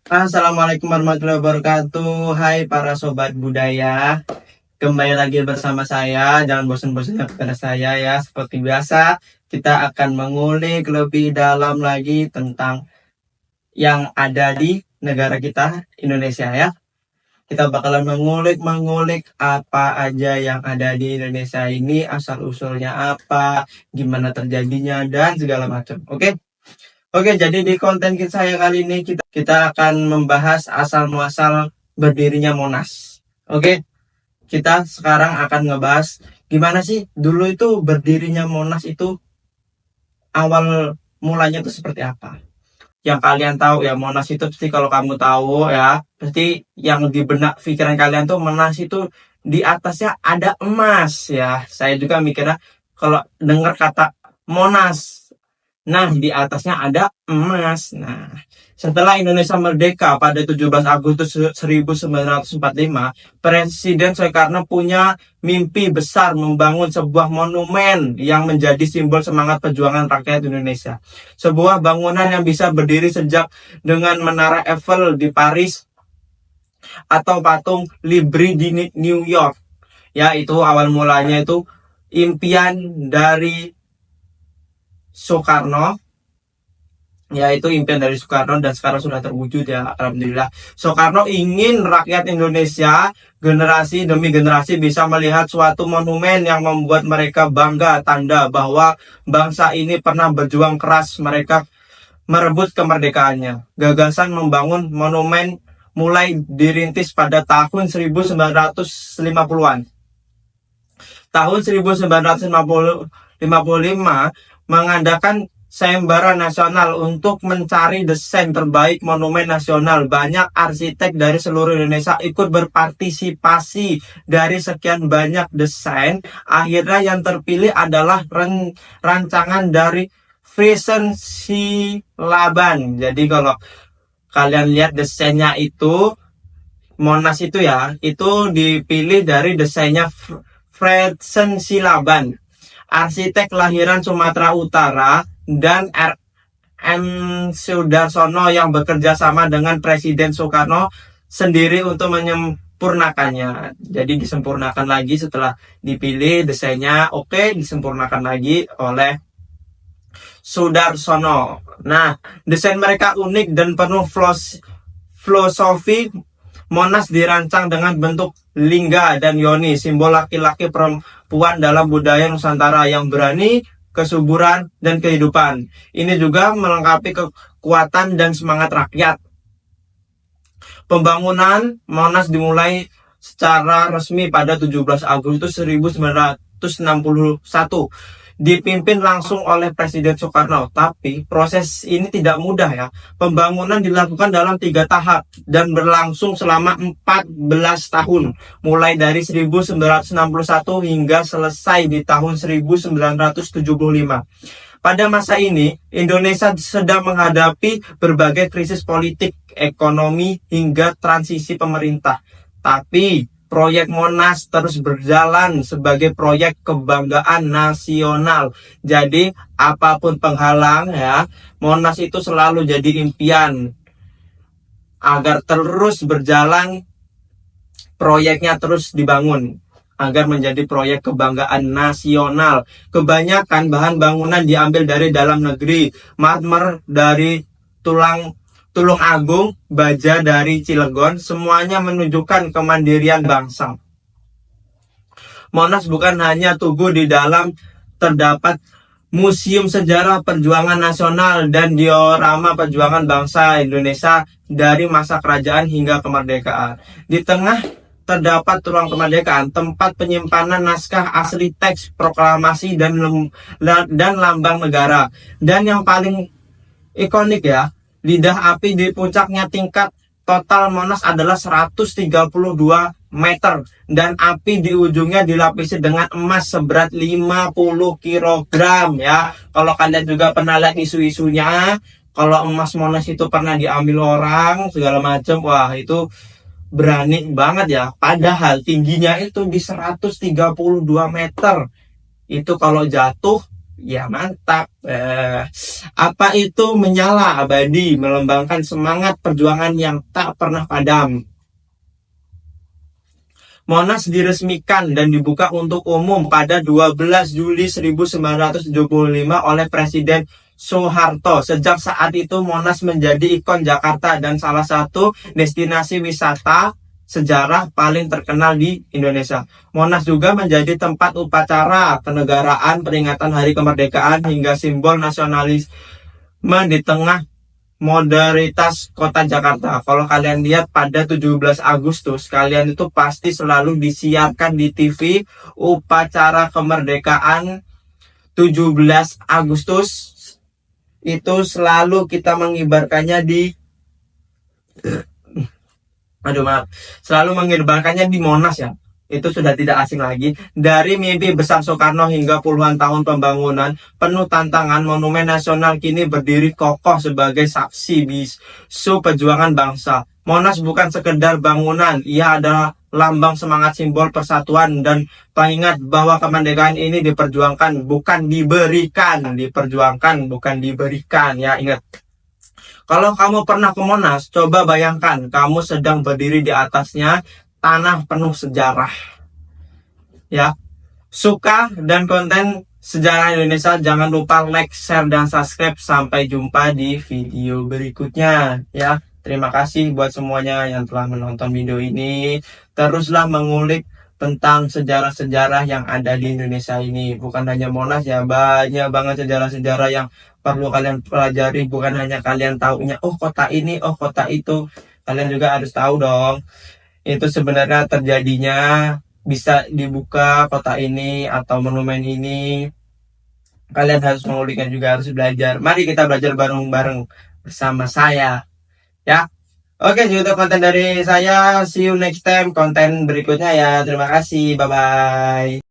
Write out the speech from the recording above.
Assalamualaikum warahmatullahi wabarakatuh. Hai para sobat budaya. Kembali lagi bersama saya. Jangan bosan-bosan kepada saya ya. Seperti biasa, kita akan mengulik lebih dalam lagi tentang yang ada di negara kita, Indonesia ya. Kita bakalan mengulik apa aja yang ada di Indonesia ini, asal-usulnya apa, gimana terjadinya, dan segala macam. Oke? Oke, jadi di konten saya kali ini kita akan membahas asal muasal berdirinya Monas. Oke, kita sekarang akan ngebahas gimana sih dulu itu berdirinya Monas itu awal mulanya itu seperti apa. Yang kalian tahu ya, Monas itu pasti kalau kamu tahu ya, pasti yang di benak pikiran kalian tuh Monas itu di atasnya ada emas ya. Saya juga mikirnya kalau dengar kata Monas, nah, di atasnya ada emas. Nah, setelah Indonesia merdeka pada 17 Agustus 1945, Presiden Soekarno punya mimpi besar membangun sebuah monumen yang menjadi simbol semangat perjuangan rakyat Indonesia. Sebuah bangunan yang bisa berdiri sejak dengan Menara Eiffel di Paris atau patung Libri di New York. Ya, itu awal mulanya itu impian dari Soekarno, yaitu impian dari Soekarno dan sekarang sudah terwujud ya, alhamdulillah. Soekarno ingin rakyat Indonesia generasi demi generasi bisa melihat suatu monumen yang membuat mereka bangga, tanda bahwa bangsa ini pernah berjuang keras mereka merebut kemerdekaannya. Gagasan membangun monumen mulai dirintis pada tahun 1950-an. Tahun 1955 mengadakan sayembara nasional untuk mencari desain terbaik monumen nasional. Banyak arsitek dari seluruh Indonesia ikut berpartisipasi dari sekian banyak desain. Akhirnya yang terpilih adalah rancangan dari Fresen Silaban. Jadi kalau kalian lihat desainnya itu, Monas itu ya, itu dipilih dari desainnya Fresen Silaban, arsitek kelahiran Sumatera Utara, dan R.M. Sudarsono yang bekerja sama dengan Presiden Soekarno sendiri untuk menyempurnakannya. Jadi disempurnakan lagi setelah dipilih desainnya, oke, disempurnakan lagi oleh Sudarsono. Nah, desain mereka unik dan penuh filosofi. Monas dirancang dengan bentuk lingga dan yoni, simbol laki-laki perempuan dalam budaya Nusantara yang berani, kesuburan, dan kehidupan. Ini juga melengkapi kekuatan dan semangat rakyat. Pembangunan Monas dimulai secara resmi pada 17 Agustus 1961. Dipimpin langsung oleh Presiden Soekarno. Tapi proses ini tidak mudah ya. Pembangunan dilakukan dalam 3 tahap dan berlangsung selama 14 tahun. Mulai dari 1961 hingga selesai di tahun 1975. Pada masa ini, Indonesia sedang menghadapi berbagai krisis politik, ekonomi, hingga transisi pemerintah. Tapi proyek Monas terus berjalan sebagai proyek kebanggaan nasional. Jadi apapun penghalang ya, Monas itu selalu jadi impian agar terus berjalan, proyeknya terus dibangun agar menjadi proyek kebanggaan nasional. Kebanyakan bahan bangunan diambil dari dalam negeri, marmer dari Tulung Agung, baja dari Cilegon, semuanya menunjukkan kemandirian bangsa. Monas bukan hanya tugu di dalam, terdapat Museum Sejarah Perjuangan Nasional dan diorama perjuangan bangsa Indonesia dari masa kerajaan hingga kemerdekaan. Di tengah terdapat ruang kemerdekaan, tempat penyimpanan naskah asli teks proklamasi dan lambang negara. Dan yang paling ikonik ya, lidah api di puncaknya. Tingkat total Monas adalah 132 meter dan api di ujungnya dilapisi dengan emas seberat 50 kg ya. Kalau kalian juga pernah lihat isu-isunya, kalau emas Monas itu pernah diambil orang segala macam, wah itu berani banget ya. Padahal tingginya itu di 132 meter. Itu kalau jatuh Ya mantap. Apa itu menyala abadi, melambangkan semangat perjuangan yang tak pernah padam. Monas diresmikan dan dibuka untuk umum pada 12 Juli 1975 oleh Presiden Soeharto. Sejak saat itu Monas menjadi ikon Jakarta dan salah satu destinasi wisata sejarah paling terkenal di Indonesia. Monas juga menjadi tempat upacara kenegaraan, peringatan Hari Kemerdekaan hingga simbol nasionalisme di tengah modalitas kota Jakarta. Kalau kalian lihat pada 17 Agustus, kalian itu pasti selalu disiarkan di TV upacara kemerdekaan 17 Agustus. Itu selalu kita mengibarkannya di selalu mengibarkannya di Monas ya. Itu sudah tidak asing lagi. Dari mimpi besar Soekarno hingga puluhan tahun pembangunan penuh tantangan, Monumen Nasional kini berdiri kokoh sebagai saksi bisu perjuangan bangsa. Monas bukan sekedar bangunan, ia adalah lambang semangat, simbol persatuan dan pengingat bahwa kemerdekaan ini diperjuangkan bukan diberikan, diperjuangkan bukan diberikan ya, ingat. Kalau kamu pernah ke Monas, coba bayangkan kamu sedang berdiri di atasnya, tanah penuh sejarah. Ya, suka dan konten sejarah Indonesia, jangan lupa like, share, dan subscribe. Sampai jumpa di video berikutnya. Ya, terima kasih buat semuanya yang telah menonton video ini. Teruslah mengulik tentang sejarah-sejarah yang ada di Indonesia ini. Bukan hanya Monas ya, banyak banget sejarah-sejarah yang perlu kalian pelajari. Bukan hanya kalian taunya, oh kota ini, oh kota itu. Kalian juga harus tahu dong, itu sebenarnya terjadinya bisa dibuka kota ini atau monumen ini. Kalian harus menguliknya juga, harus belajar. Mari kita belajar bareng-bareng bersama saya. Ya, oke, segitu konten dari saya. See you next time konten berikutnya ya. Terima kasih. Bye-bye.